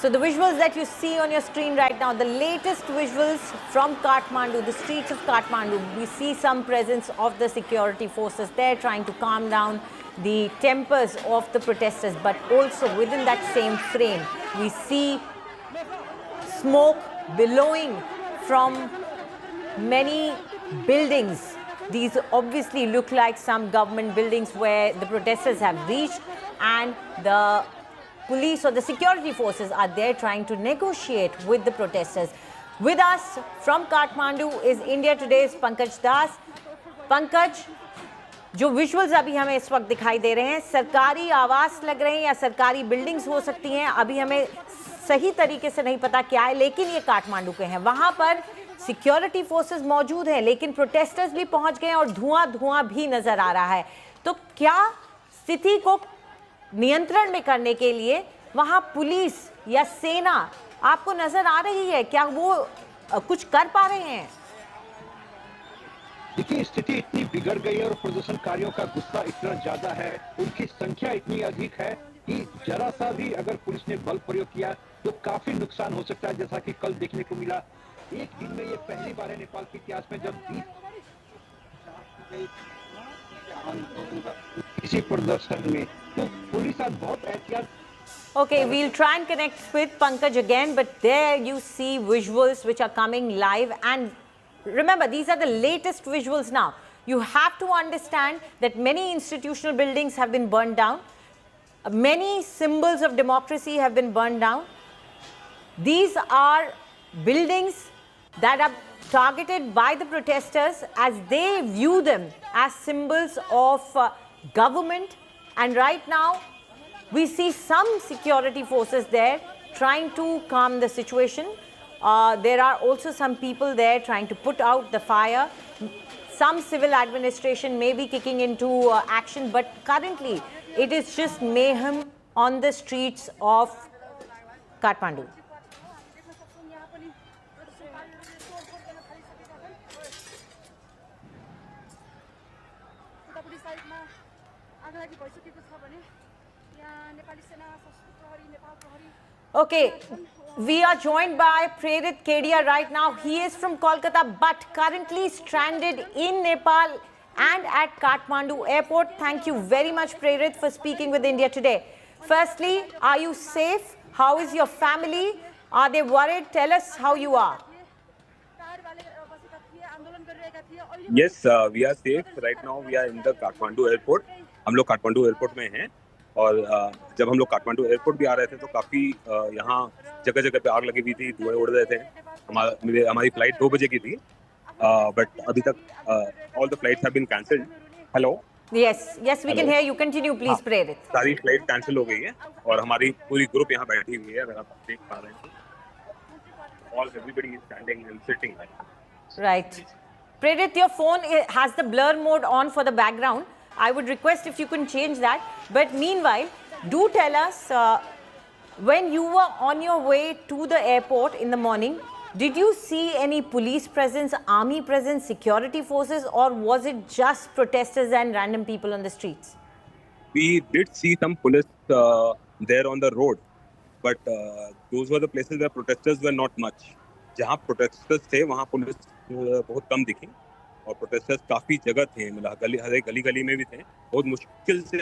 So the visuals that you see on your screen right now, the latest visuals from Kathmandu, the streets of Kathmandu, we see some presence of the security forces there trying to calm down the tempers of the protesters. But also within that same frame, we see smoke billowing from many buildings. These obviously look like some government buildings where the protesters have reached, and the police or the security forces are there trying to negotiate with the protesters. With us from Kathmandu is India Today's Pankaj Das. Pankaj, जो visuals अभी हमें इस वक्त दिखाई दे रहे हैं, सरकारी आवास लग रहे हैं या सरकारी बिल्डिंग्स हो सकती हैं, अभी हमें सही तरीके से नहीं पता क्या है, लेकिन ये काठमांडू के हैं। वहां पर सिक्योरिटी फोर्सेस मौजूद हैं, लेकिन प्रोटेस्टर्स भी पहुंच गए और धुआं भी नजर आ रहा है। तो क्या स्थिति को नियंत्रण में करने के लिए वहां पुलिस या सेना आपको नजर आ रही है? क्या वो कुछ कर पा रहे हैं? देखिए, स्थिति इतनी बिगड़ गई है और प्रदर्शनकारियों का गुस्सा इतना ज्यादा है, उनकी संख्या इतनी अधिक है कि जरा सा भी अगर पुलिस ने बल प्रयोग किया तो काफी नुकसान हो सकता है। जैसा कि कल देखने को मिला, एक दिन में ये पहली बार है नेपाल के इतिहास में जब किसी प्रदर्शन में तो पुलिस आज बहुत एहतियात। Okay, we'll try and connect with Pankaj again, but there you see visuals which are coming live, and remember, these are the latest visuals now. You have to understand that many institutional buildings have been burned down. Many symbols of democracy have been burned down. These are buildings that are targeted by the protesters as they view them as symbols of government. And right now, we see some security forces there trying to calm the situation. There are also some people there trying to put out the fire. Some civil administration may be kicking into action, but currently it is just mayhem on the streets of Kathmandu. Okay, we are joined by Prerit Kedia right now. He is from Kolkata, but currently stranded in Nepal and at Kathmandu airport. Thank you very much, Prerit, for speaking with India Today. Firstly, are you safe? How is your family? Are they worried? Tell us how you are. Yes, we are safe. Right now we are in the Kathmandu airport. हम लोग Kathmandu airport में हैं और जब हम लोग Kathmandu airport भी आ रहे थे तो काफ़ी यहाँ जगह जगह पे आग लगी हुई थी, धुएं उड़ रहे थे। हमारी फ्लाइट 2 बजे की थी, बट अभी तक all the flights have been cancelled. Hello, yes, we can hear you. Continue, please, Prerit. सारी फ्लाइट कैंसिल हो गई है और हमारी पूरी ग्रुप यहाँ बैठी हुई है, अगर आप देख पा रहे हैं। All everybody is standing and sitting. Right. Prerit, your phone has the blur mode on for the background. I would request if you can change that. But meanwhile, do tell us, when you were on your way to the airport in the morning, did you see any police presence, army presence, security forces, or was it just protesters and random people on the streets? We did see some police there on the road, but those were the places where protesters were not much. जहाँ protesters थे वहाँ police बहुत कम दिखी और protesters काफी जगह थे, मतलब हर एक गली में भी थे। बहुत मुश्किल से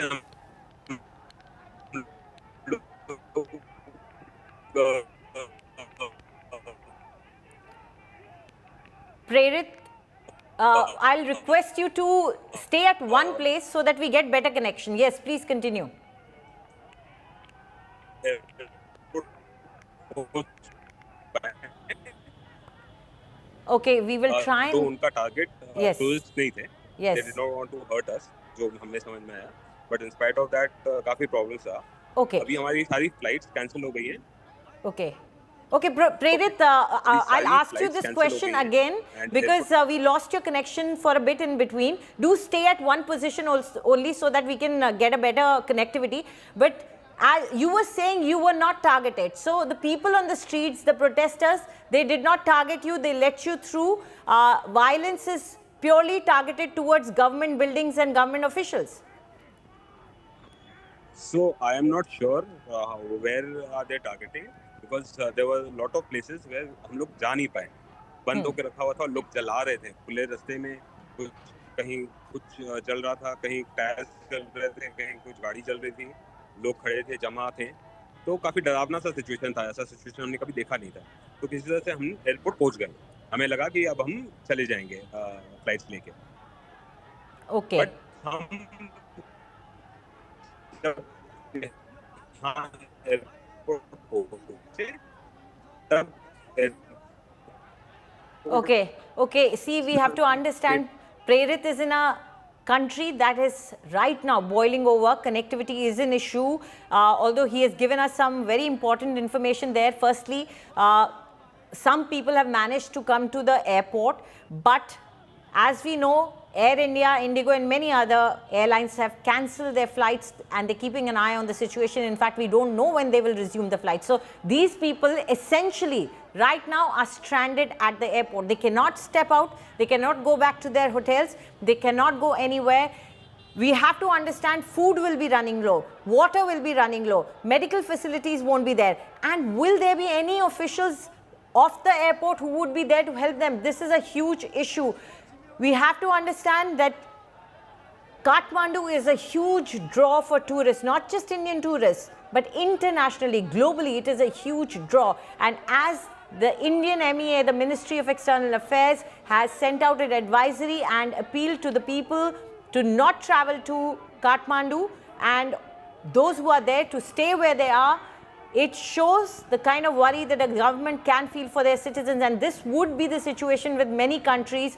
Prerit, I'll request you to stay at one place so that we get better connection. Yes, please continue. Okay, we will try and... तो उनका टारगेट टूरिस्ट नहीं थे। Yes. They did not want to hurt us, जो हमें समझ में आया। But in spite of that, काफी problems था। Okay. अभी हमारी सारी फ्लाइट्स कैंसिल हो गई हैं। Okay. Okay, Prerit, I'll ask you this question again because we lost your connection for a bit in between. Do stay at one position only so that we can get a better connectivity. But as you were saying, you were not targeted. So the people on the streets, the protesters, they did not target you. They let you through. Violence is purely targeted towards government buildings and government officials. So I am not sure where are they targeting. Because there were lot of places where हम लोग जा नहीं पाए, बंद होकर रखा हुआ था और लोग जला रहे थे खुले रास्ते में, कुछ कहीं कुछ जल रहा था, कहीं टायर्स जल रहे थे, कहीं कुछ गाड़ी चल रही थी, लोग खड़े थे, जमा थे, तो काफी डरावना सा सिचुएशन था। ऐसा सिचुएशन हमने कभी देखा नहीं था। तो किसी तरह से हम एयरपोर्ट पहुंच गए, हमें लगा कि अब हम चले जाएंगे फ्लाइट्स लेके, Okay. बट हम जब हाँ एयरपोर्ट पहुंचे तब Okay. See, we have to understand Prerit is in a country that is right now boiling over. Connectivity is an issue. Although he has given us some very important information there. Firstly, some people have managed to come to the airport, but as we know, Air India, Indigo and many other airlines have cancelled their flights and they're keeping an eye on the situation. In fact, we don't know when they will resume the flight. So these people essentially right now are stranded at the airport. They cannot step out, they cannot go back to their hotels, they cannot go anywhere. We have to understand food will be running low, water will be running low, medical facilities won't be there. And will there be any officials of the airport who would be there to help them? This is a huge issue. We have to understand that Kathmandu is a huge draw for tourists, not just Indian tourists, but internationally, globally, it is a huge draw. And as the Indian MEA, the Ministry of External Affairs, has sent out an advisory and appealed to the people to not travel to Kathmandu and those who are there to stay where they are, it shows the kind of worry that a government can feel for their citizens. And this would be the situation with many countries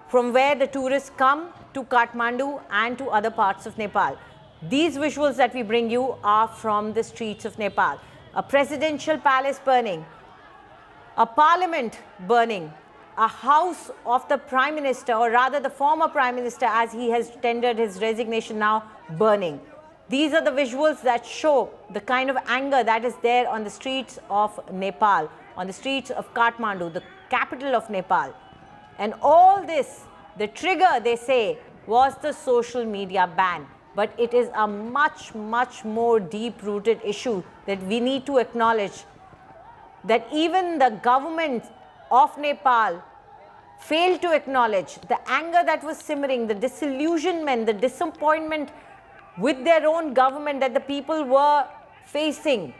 from where the tourists come to Kathmandu and to other parts of Nepal. These visuals that we bring you are from the streets of Nepal. A presidential palace burning, a parliament burning, a house of the prime minister, or rather the former prime minister as he has tendered his resignation now, burning. These are the visuals that show the kind of anger that is there on the streets of Nepal, on the streets of Kathmandu, the capital of Nepal. And all this, the trigger, they say, was the social media ban. But it is a much, much more deep-rooted issue that we need to acknowledge, that even the government of Nepal failed to acknowledge the anger that was simmering, the disillusionment, the disappointment with their own government that the people were facing.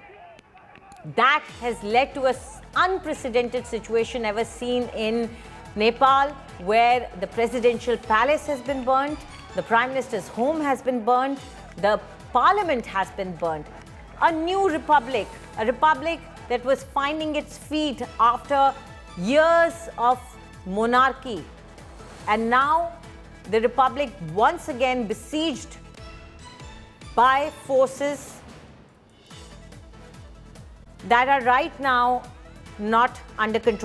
That has led to an unprecedented situation ever seen in Nepal, where the presidential palace has been burnt, the prime minister's home has been burnt, the parliament has been burnt. A new republic, a republic that was finding its feet after years of monarchy. And now the republic once again besieged by forces that are right now not under control.